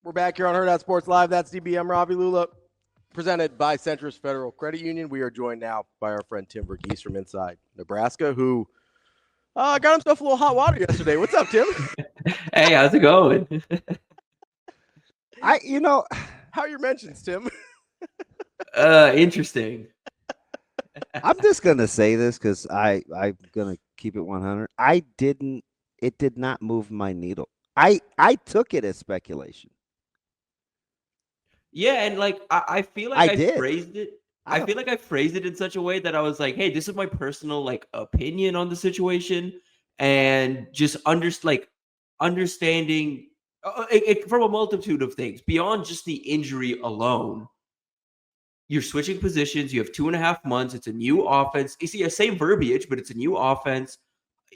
We're back here on Hurrdat Sports Live. That's DBM Ravi Lulla, presented by Centrist Federal Credit Union. We are joined now by our friend Tim Verghese from inside Nebraska, who got himself a little hot water yesterday. What's up, Tim? Hey, how's it going? How are your mentions, Tim? Interesting. I'm just gonna say this because I'm gonna keep it 100. It did not move my needle. I took it as speculation. Yeah, and like I feel like I I did. phrased it. I I don't. feel like I phrased it in such a way that I was like, "Hey, this is my personal like opinion on the situation," and just understanding from a multitude of things beyond just the injury alone. You're switching positions. You have 2.5 months. It's a new offense. You see, same verbiage, but it's a new offense.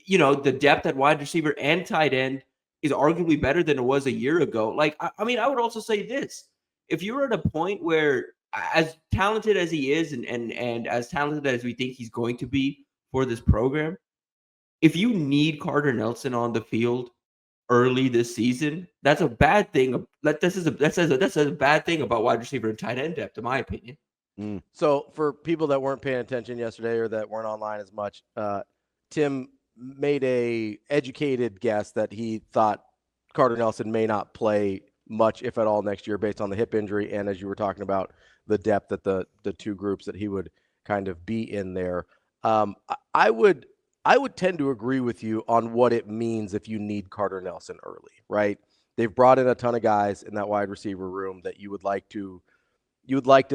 The depth at wide receiver and tight end is arguably better than it was a year ago. Like, I mean, I would also say this: if you're at a point where, as talented as he is, and as talented as we think he's going to be for this program, if you need Carter Nelson on the field early this season, that's a bad thing. That says a bad thing about wide receiver and tight end depth, in my opinion. So, for people that weren't paying attention yesterday or that weren't online as much, Tim made a educated guess that he thought Carter Nelson may not play much, if at all, next year based on the hip injury and, as you were talking about, the depth that the two groups that he would kind of be in there. I would tend to agree with you on what it means if you need Carter Nelson early, right? They've brought in a ton of guys in that wide receiver room that you would like to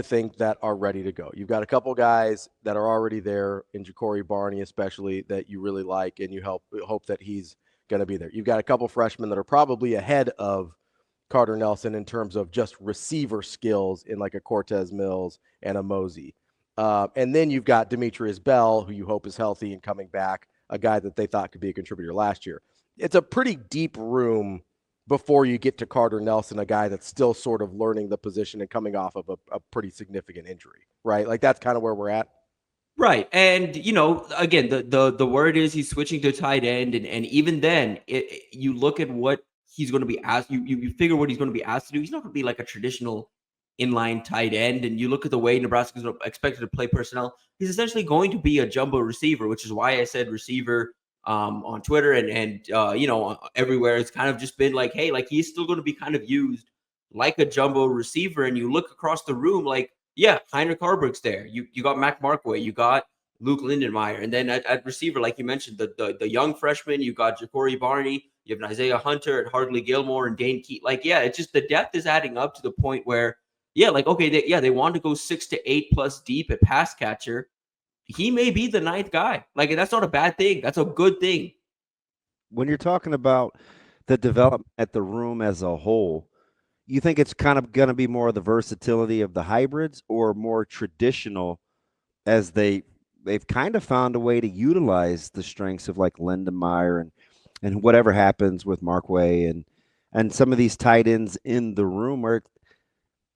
think that are ready to go. You've got a couple guys that are already there in Ja'Cory Barney, especially, that you really like, and you hope that he's going to be there. You've got a couple freshmen that are probably ahead of Carter Nelson in terms of just receiver skills in like a Cortez Mills and a Mosey. And then you've got Demetrius Bell, who you hope is healthy and coming back, a guy that they thought could be a contributor last year. It's a pretty deep room before you get to Carter Nelson, a guy that's still sort of learning the position and coming off of a pretty significant injury, right? Like that's kind of where we're at. Right. And again, the word is he's switching to tight end, and even then, you look at what he's going to be asked. You figure what he's going to be asked to do. He's not going to be like a traditional inline tight end. And you look at the way Nebraska's expected to play personnel. He's essentially going to be a jumbo receiver, which is why I said receiver on Twitter and everywhere. It's kind of just been like, hey, like he's still going to be kind of used like a jumbo receiver. And you look across the room, like, yeah, Heinrich Harburg's there. You got Mac Markway, you got Luke Lindenmeyer, and then at receiver, like you mentioned, the young freshman, you got Ja'Cory Barney, you have Isaiah Hunter, and Hardley Gilmore, and Dane Keat. Like, yeah, it's just the depth is adding up to the point where, yeah, like okay, they want to go 6 to 8 plus deep at pass catcher. He may be the ninth guy. Like, that's not a bad thing. That's a good thing. When you're talking about the development at the room as a whole, you think it's kind of going to be more of the versatility of the hybrids or more traditional as they've kind of found a way to utilize the strengths of like Lindenmeyer and whatever happens with Markway and some of these tight ends in the room where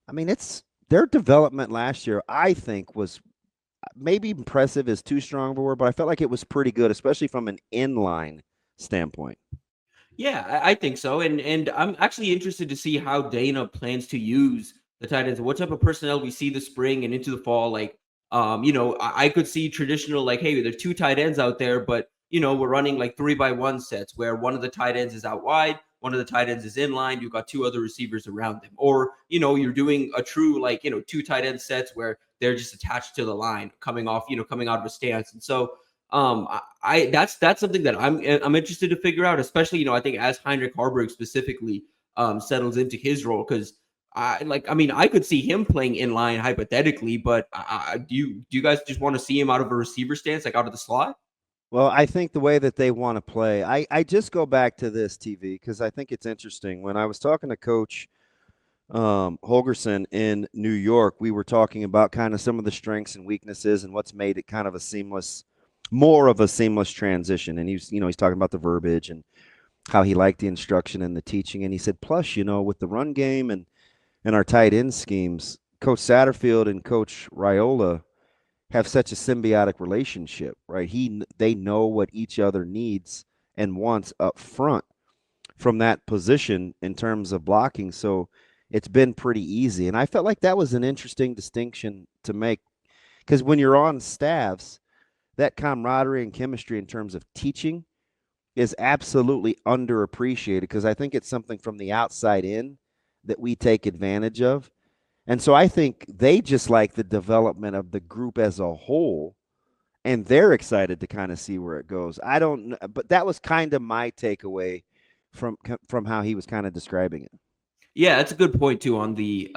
I mean it's their development last year I think was maybe impressive is too strong of a word, but I felt like it was pretty good, especially from an inline standpoint. Yeah, I think so. And I'm actually interested to see how Dana plans to use the tight ends. What type of personnel we see this spring and into the fall. Like, I could see traditional, like, hey, there's two tight ends out there, but we're running like 3-by-1 sets where one of the tight ends is out wide, one of the tight ends is in line. You've got two other receivers around them, or you're doing a true like two tight end sets where they're just attached to the line, coming out of a stance, and so. That's something that I'm interested to figure out, especially I think as Heinrich Harburg specifically settles into his role, because I could see him playing in line hypothetically, but do you guys just want to see him out of a receiver stance, like out of the slot? Well, I think the way that they want to play, I just go back to this TV because I think it's interesting. When I was talking to Coach Holgerson in New York, we were talking about kind of some of the strengths and weaknesses and what's made it kind of more of a seamless transition. And he's talking about the verbiage and how he liked the instruction and the teaching. And he said, plus, with the run game and our tight end schemes, Coach Satterfield and Coach Raiola have such a symbiotic relationship, right? They know what each other needs and wants up front from that position in terms of blocking. So it's been pretty easy. And I felt like that was an interesting distinction to make because when you're on staffs, that camaraderie and chemistry in terms of teaching is absolutely underappreciated because I think it's something from the outside in that we take advantage of. And so I think they just like the development of the group as a whole, and they're excited to kind of see where it goes. I don't know, but that was kind of my takeaway from how he was kind of describing it. Yeah, that's a good point too on the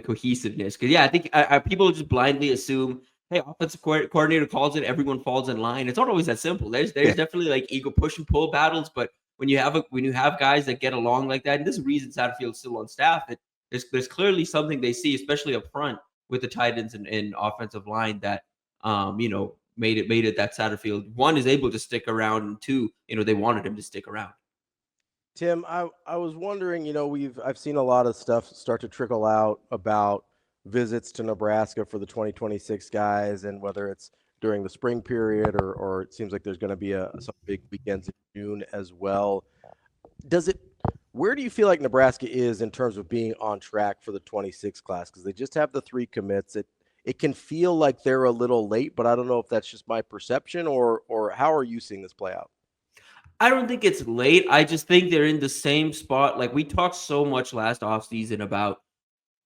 cohesiveness. Because yeah, I think people just blindly assume, hey, offensive coordinator calls it, everyone falls in line. It's not always that simple. There's definitely like ego push and pull battles, but when you have guys that get along like that, and this is the reason Satterfield's still on staff, there's clearly something they see, especially up front with the tight ends and offensive line that made it that Satterfield, one, is able to stick around, and two, they wanted him to stick around. Tim, I was wondering, I've seen a lot of stuff start to trickle out about visits to Nebraska for the 2026 guys, and whether it's during the spring period or it seems like there's going to be some big weekends in June as well. Where do you feel like Nebraska is in terms of being on track for the 26 class? Because they just have the 3 commits. It can feel like they're a little late, but I don't know if that's just my perception or how are you seeing this play out? I don't think it's late. I just think they're in the same spot. Like we talked so much last offseason about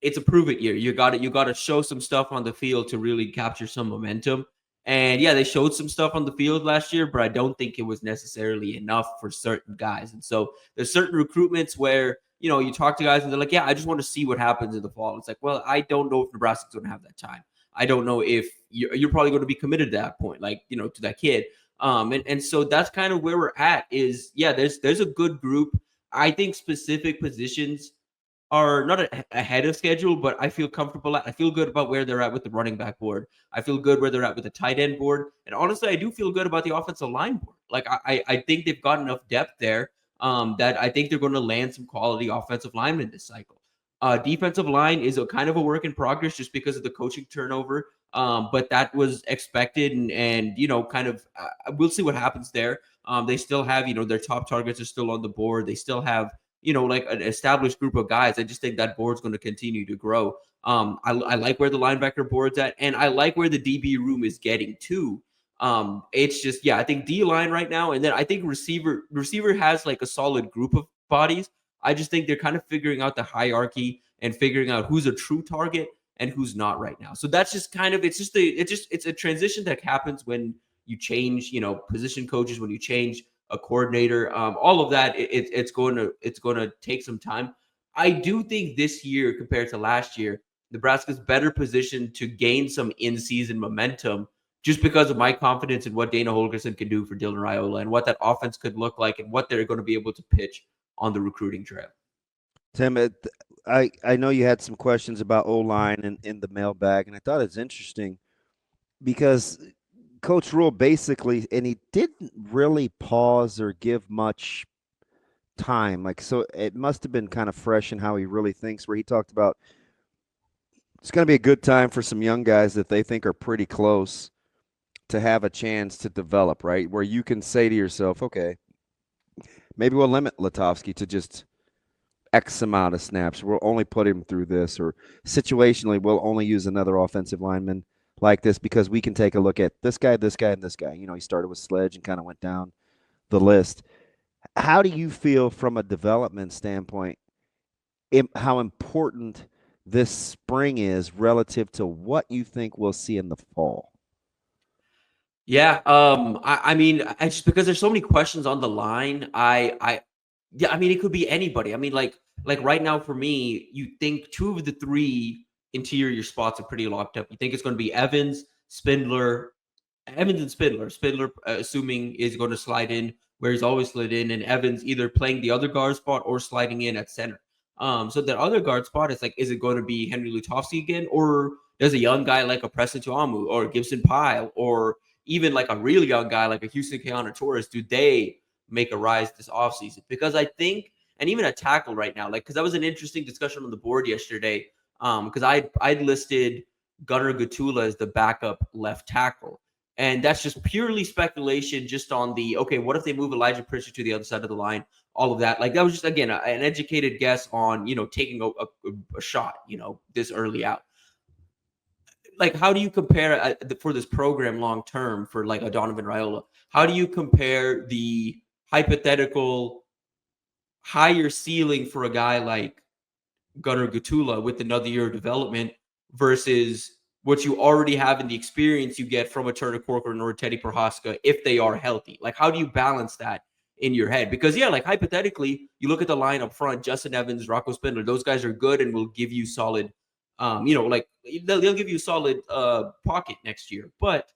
it's a prove it year. You got to show some stuff on the field to really capture some momentum. And yeah, they showed some stuff on the field last year, but I don't think it was necessarily enough for certain guys. And so there's certain recruitments where, you talk to guys and they're like, yeah, I just want to see what happens in the fall. It's like, well, I don't know if Nebraska's going to have that time. I don't know if you're probably going to be committed to that point, like, to that kid. And so that's kind of where we're at is, yeah, there's a good group. I think specific positions are not ahead of schedule, but I feel comfortable. I feel good about where they're at with the running back board. I feel good where they're at with the tight end board. And honestly, I do feel good about the offensive line board. Like I think they've got enough depth there that I think they're going to land some quality offensive linemen this cycle. Defensive line is a kind of a work in progress just because of the coaching turnover. But that was expected and kind of we'll see what happens there. They still have, their top targets are still on the board. They still have, like an established group of guys. I just think that board's going to continue to grow. I like where the linebacker board's at, and I like where the DB room is getting to. It's just, yeah, I think D line right now, and then I think receiver has like a solid group of bodies. I just think they're kind of figuring out the hierarchy and figuring out who's a true target and who's not right now. So that's just kind of, it's a transition that happens when you change, position coaches, when you change a coordinator, all of that. It's going to take some time. I do think this year compared to last year, Nebraska's better positioned to gain some in-season momentum just because of my confidence in what Dana Holgorsen can do for Dylan Raiola and what that offense could look like and what they're going to be able to pitch on the recruiting trail. Tim, I know you had some questions about O-line in the mailbag, and I thought it's interesting because Coach Rule basically, and he didn't really pause or give much time. Like, so it must have been kind of fresh in how he really thinks, where he talked about it's going to be a good time for some young guys that they think are pretty close to have a chance to develop, right? Where you can say to yourself, okay, maybe we'll limit Latovsky to just X amount of snaps. We'll only put him through this, or situationally, we'll only use another offensive lineman like this because we can take a look at this guy, this guy, and this guy. He started with Sledge and kind of went down the list. How do you feel from a development standpoint, how important this spring is relative to what you think we'll see in the fall? Yeah, I mean, I just because there's so many questions on the line. Yeah, I mean, it could be anybody. I mean, like right now for me, you think 2 of the 3 interior spots are pretty locked up. You think it's going to be Evans and Spindler. Spindler, assuming is going to slide in where he's always slid in, and Evans either playing the other guard spot or sliding in at center. So the other guard spot is like, is it going to be Henry Lutovsky again, or does a young guy like a Preston Tuamu or Gibson Pyle, or even like a really young guy like a Houston Keanu Torres, do they make a rise this offseason? Because I think, and even a tackle right now, like, because that was an interesting discussion on the board yesterday, because I'd listed Gunnar Gatula as the backup left tackle. And that's just purely speculation, just on the, okay, what if they move Elijah Pritchard to the other side of the line? All of that. Like, that was just, again, an educated guess on, taking a shot, this early out. Like, how do you compare for this program long term for like a Donovan Raiola? How do you compare the hypothetical higher ceiling for a guy like Gunnar Gatula with another year of development versus what you already have in the experience you get from a Turner Corcoran or a Teddy Prohaska if they are healthy? Like, how do you balance that in your head? Because, yeah, like hypothetically, you look at the line up front, Justin Evans, Rocco Spindler, those guys are good and will give you solid, like they'll give you solid pocket next year. But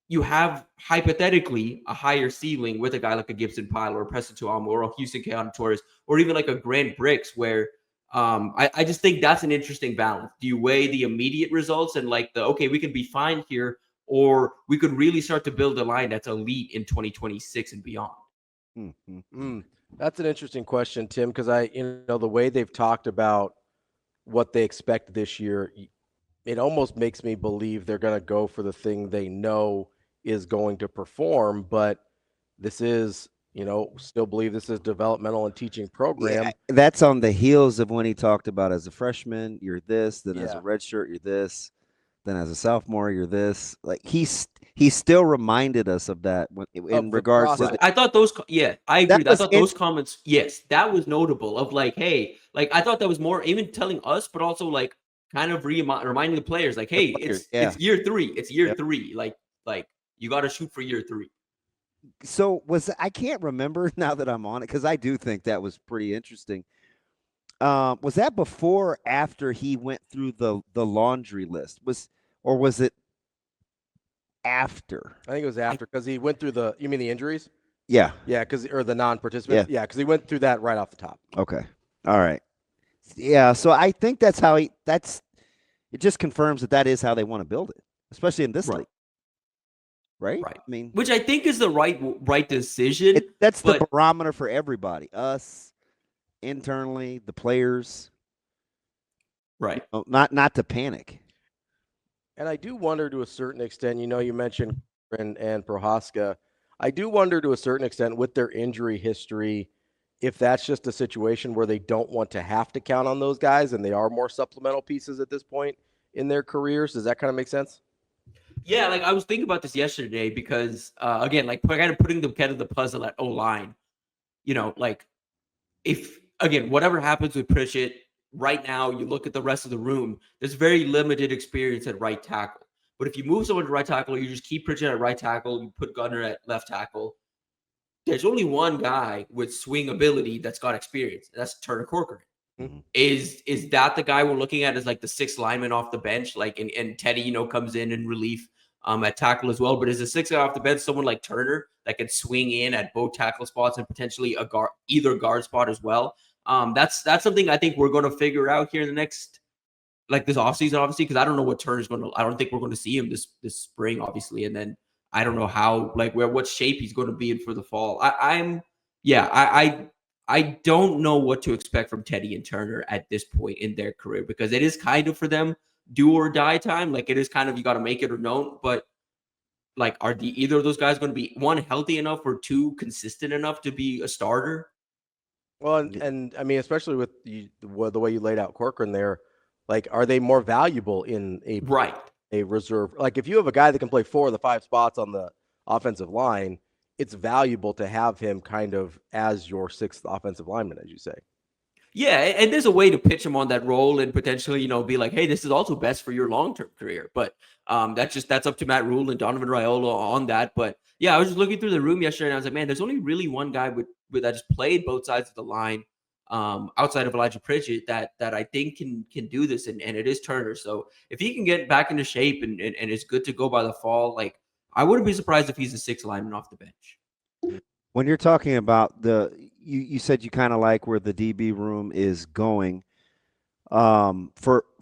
you have hypothetically a higher ceiling with a guy like a Gibson Pyle or a Preston Tuamu or a Houston Keanu Torres or even like a Grant Bricks, where I just think that's an interesting balance. Do you weigh the immediate results and like okay, we can be fine here, or we could really start to build a line that's elite in 2026 and beyond? That's an interesting question, Tim, because the way they've talked about what they expect this year, it almost makes me believe they're going to go for the thing they know is going to perform. But this is, still believe this is developmental and teaching program. Yeah, that's on the heels of when he talked about as a freshman, you're this, then as a redshirt, you're this, then as a sophomore, you're this. Like he still reminded us of that in regards to. I thought those, I agree. I thought those comments, yes, that was notable. Of like, hey, like I thought that was more even telling us, but also like kind of reminding the players, like, hey, it's year 3, it's year 3, like you got to shoot for year 3. So I can't remember now that I'm on it, because I do think that was pretty interesting. Was that before or after he went through the laundry list? Or was it after? I think it was after, because he went through you mean the injuries? Yeah. Yeah, or the non-participants? Yeah, because he went through that right off the top. Okay. All right. Yeah, so I think that's how it just confirms that is how they want to build it, especially in this league. Right? Right. I mean, which I think is the right decision. That's the barometer for everybody, us, internally, the players. Right. Not to panic. And I do wonder to a certain extent, you mentioned and Prohaska. I do wonder to a certain extent with their injury history, if that's just a situation where they don't want to have to count on those guys and they are more supplemental pieces at this point in their careers. Does that kind of make sense? Yeah, like I was thinking about this yesterday because, again, like kind of putting the head of the puzzle at O-line, like if, again, whatever happens with Pritchett, right now you look at the rest of the room, there's very limited experience at right tackle. But if you move someone to right tackle, you just keep Pritchett at right tackle, you put Gunner at left tackle, there's only one guy with swing ability that's got experience. And that's Turner Corcoran. Mm-hmm. Is that the guy we're looking at as like the sixth lineman off the bench? Like, and Teddy, comes in relief at tackle as well. But is the sixth guy off the bench someone like Turner that can swing in at both tackle spots and potentially either guard spot as well? That's something I think we're going to figure out here in the next, like this offseason, obviously, because I don't know what Turner's going to. I don't think we're going to see him this spring, obviously, and then I don't know how, like, what shape he's going to be in for the fall. I don't know what to expect from Teddy and Turner at this point in their career, because it is kind of for them do or die time. Like, it is kind of, you got to make it or don't. But like, are either of those guys going to be, one, healthy enough, or two, consistent enough to be a starter? Well, and I mean, especially with the way you laid out Corcoran there, like, are they more valuable in a reserve? Like, if you have a guy that can play 4 of the 5 spots on the offensive line, it's valuable to have him kind of as your 6th offensive lineman, as you say. Yeah, and there's a way to pitch him on that role and potentially, be like, hey, this is also best for your long-term career. But that's up to Matt Rule and Donovan Raiola on that. But yeah, I was just looking through the room yesterday and I was like, man, there's only really one guy with that just played both sides of the line outside of Elijah Pritchett that I think can do this, and it is Turner. So if he can get back into shape and is good to go by the fall, like, I wouldn't be surprised if he's a 6th lineman off the bench. When you're talking about you said you kind of like where the DB room is going, from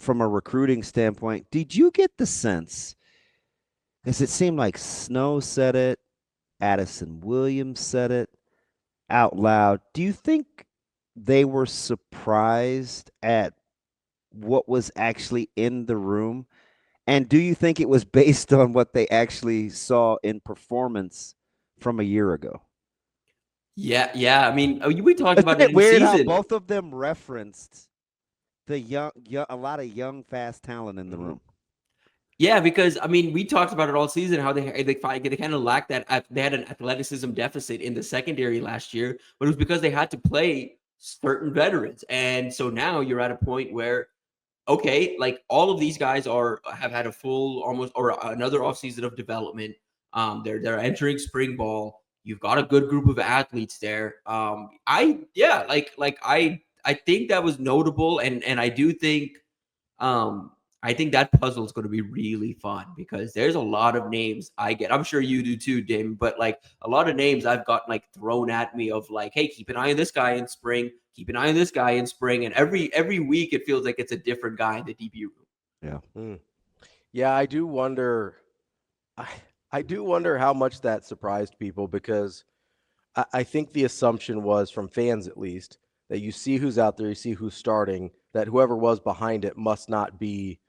a recruiting standpoint, did you get the sense, because it seemed like Snow said it, Addison Williams said it out loud, do you think they were surprised at what was actually in the room And do you think it was based on what they actually saw in performance from a year ago? Yeah. I mean, we talked Isn't about it it in weird how season. both of them referenced the a lot of young, fast talent in the room? Yeah, because I mean, we talked about it all season how they kind of lacked that. They had an athleticism deficit in the secondary last year, but it was because they had to play certain veterans, and so now you're at a point where okay, like all of these guys have had a full almost or another offseason of development. They're entering spring ball. You've got a good group of athletes there. I think that was notable, and um I think that puzzle is going to be really fun because there's a lot of names I get. I'm sure you do too, Dim, but like a lot of names I've got like thrown at me of like, hey, keep an eye on this guy in spring, keep an eye on this guy in spring, and every week it feels like it's a different guy in the DB room. Yeah. Yeah, I do wonder. I, I do wonder how much that surprised people because I think the assumption was from fans at least that you see who's out there, you see who's starting, that whoever was behind it must not be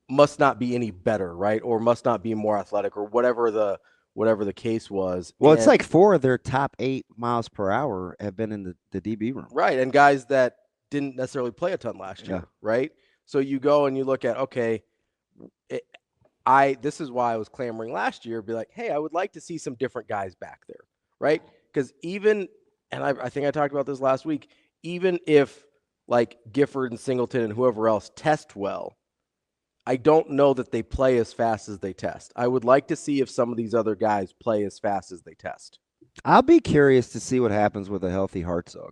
any better, right? Or must not be more athletic or whatever the case was. Well, it's And like 4 of their top 8 miles per hour have been in the DB room. right, and guys that didn't necessarily play a ton last year, Yeah. right? So you go and you look at okay, it, this is why I was clamoring last year, be like, hey, I would like to see some different guys back there, right? Because even, and I think I talked about this last week, even if like Gifford and Singleton and whoever else test well, I don't know that they play as fast as they test. I would like to see if some of these other guys play as fast as they test. I'll be curious to see what happens with a healthy Hartzog.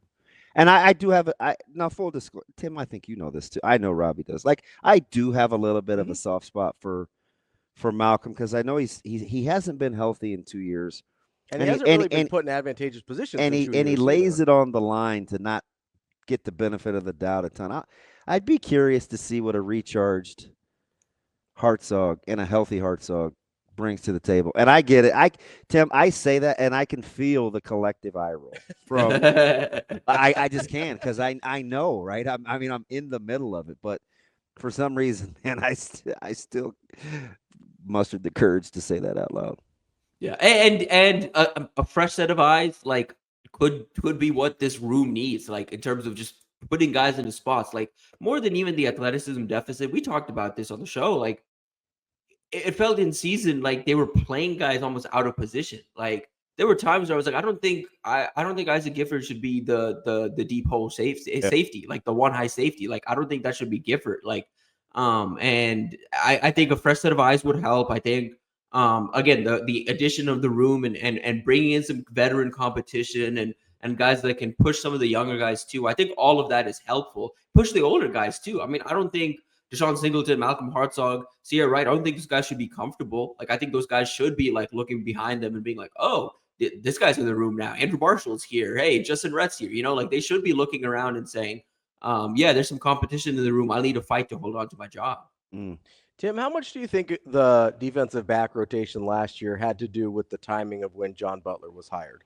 And I do have now full disclosure, Tim. I think you know this too. I know Robbie does. Like I do have a little bit of a soft spot for Malcolm because I know he hasn't been healthy in 2 years, And he hasn't really been put in advantageous positions in 2 he years lays either. it on the line to not get the benefit of the doubt a ton. I'd be curious to see what a recharged Hartzog and a healthy Hartzog brings to the table. And I get it. Tim, I say that and I can feel the collective eye roll from I just can because I know, right? I'm in the middle of it, but for some reason, man, I still mustered the courage to say that out loud. Yeah, and a fresh set of eyes like could be what this room needs, like in terms of just putting guys into spots, like more than even the athleticism deficit. We talked about this on the show. Like it felt in season like they were playing guys almost out of position. Like there were times where I was like, I don't think Isaac Gifford should be the deep hole safety, like the one high safety. Like I don't think that should be Gifford. Like and I think a fresh set of eyes would help. I think again the addition of the room and bringing in some veteran competition and guys that can push some of the younger guys too. I think all of that is helpful. Push the older guys too. I mean, I don't think Deshaun Singleton, Malcolm Hartzog, Sierra Wright. I don't think those guys should be comfortable. Like I think those guys should be like looking behind them and being like, oh, this guy's in the room now. Andrew Marshall's here. Hey, Justin Rhett's here. You know, like they should be looking around and saying, yeah, there's some competition in the room. I need to fight to hold on to my job. Tim, how much do you think the defensive back rotation last year had to do with the timing of when John Butler was hired?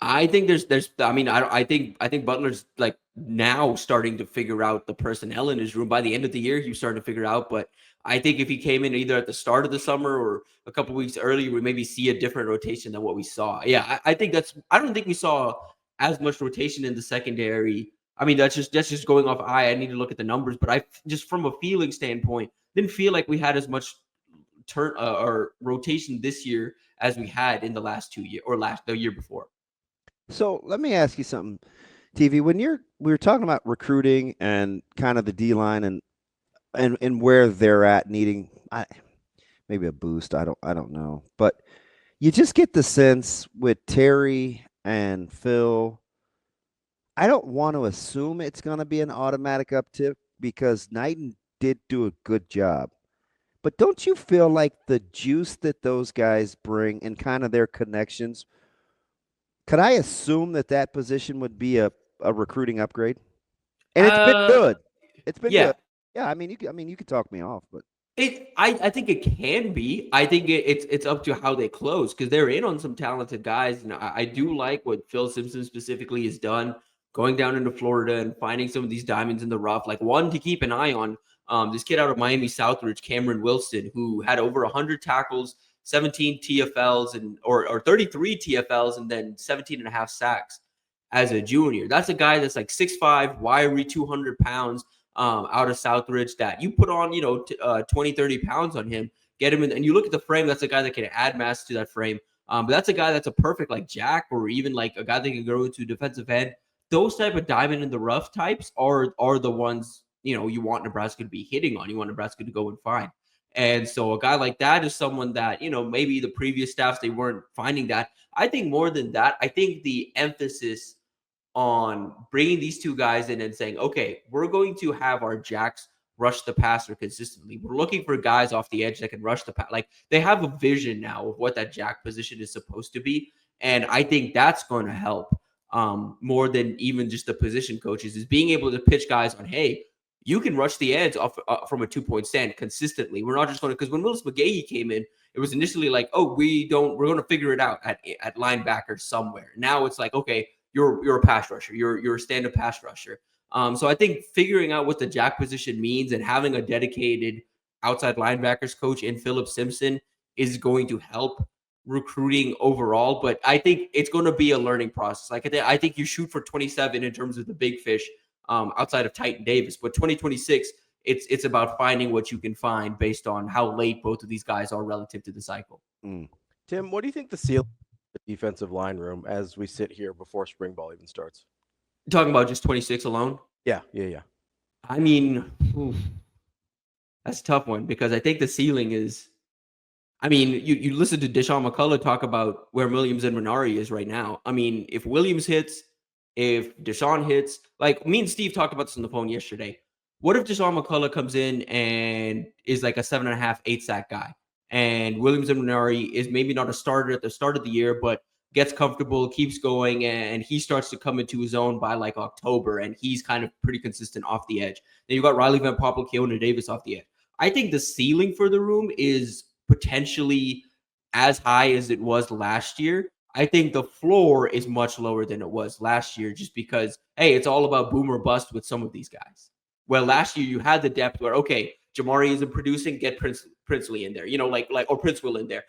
I think there's I mean I think Butler's like now starting to figure out the personnel in his room. By the end of the year, he was starting to figure out. But I think if he came in either at the start of the summer or a couple weeks earlier, we maybe see a different rotation than what we saw. Yeah, I think I don't think we saw as much rotation in the secondary. I mean that's just going off I need to look at the numbers, but I just from a feeling standpoint didn't feel like we had as much turn or rotation this year as we had in the last 2 years or the year before. So let me ask you something, TV. When we were talking about recruiting and kind of the D line and where they're at needing maybe a boost. I don't know, but you just get the sense with Terry and Phil. I don't want to assume it's going to be an automatic uptick because Knighton did do a good job. But don't you feel like the juice that those guys bring and kind of their connections? Could I assume that position would be a recruiting upgrade? And it's been good. It's been good. Yeah, I mean you could talk me off, but I think it can be. I think it's up to how they close because they're in on some talented guys. And I do like what Phil Simpson specifically has done going down into Florida and finding some of these diamonds in the rough. Like one to keep an eye on, this kid out of Miami Southridge, Cameron Wilson, who had over 100 tackles, 17 TFLs or 33 TFLs, and then 17 and a half sacks as a junior. That's a guy that's like 6'5", wiry, 200 pounds, out of Southridge, that you put on, 20, 30 pounds on him, get him in, and you look at the frame, that's a guy that can add mass to that frame. But that's a guy that's a perfect like jack, or even like a guy that can go into defensive end. Those type of diamond in the rough types are the ones, you want Nebraska to be hitting on. You want Nebraska to go and find. And so a guy like that is someone that, maybe the previous staffs, they weren't finding that. I think more than that, I think the emphasis on bringing these two guys in and saying, okay, we're going to have our jacks rush the passer consistently. We're looking for guys off the edge that can rush the pass. Like, they have a vision now of what that jack position is supposed to be. And I think that's going to help more than even just the position coaches, is being able to pitch guys on, hey, you can rush the edge off from a 2-point stand consistently. We're not just going to, because when Willis McGahee came in, it was initially like, oh, we're going to figure it out at linebacker somewhere. Now it's like, okay, you're a pass rusher. You're a stand-up pass rusher. So I think figuring out what the jack position means and having a dedicated outside linebackers coach in Philip Simpson is going to help recruiting overall. But I think it's going to be a learning process. Like, I think you shoot for 27 in terms of the big fish outside of Titan Davis. But 2026, it's about finding what you can find based on how late both of these guys are relative to the cycle. Tim, what do you think the ceiling of the defensive line room as we sit here before spring ball even starts? Talking about just 26 alone? Yeah. I mean, that's a tough one, because I think the ceiling is, you listen to Deshaun McCullough talk about where Williams and Renari is right now. I mean, if Williams hits, if Deshaun hits, like me and Steve talked about this on the phone yesterday. What if Deshaun McCullough comes in and is like a 7.5, 8 sack guy, and Williams and Renari is maybe not a starter at the start of the year, but gets comfortable, keeps going, and he starts to come into his own by like October, and he's kind of pretty consistent off the edge. Then you got Riley Van Poppel, Keona Davis off the edge. I think the ceiling for the room is potentially as high as it was last year. I think the floor is much lower than it was last year, just because, hey, it's all about boom or bust with some of these guys. Well, last year you had the depth where, okay, Jamari isn't producing, get Princely in there, or Prince Will in there.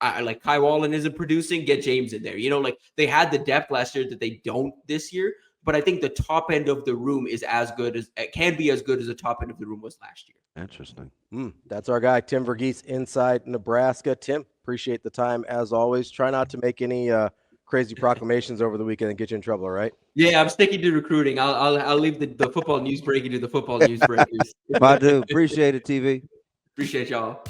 Like Kai Wallen isn't producing, get James in there. They had the depth last year that they don't this year. But I think the top end of the room is as good as it can be, as good as the top end of the room was last year. Interesting. That's our guy, Tim Verghese, inside Nebraska. Tim, appreciate the time as always. Try not to make any crazy proclamations over the weekend and get you in trouble, all right? Yeah, I'm sticking to recruiting. I'll leave the football news breaking to the football news breakers. My dude, appreciate it, TV. Appreciate y'all.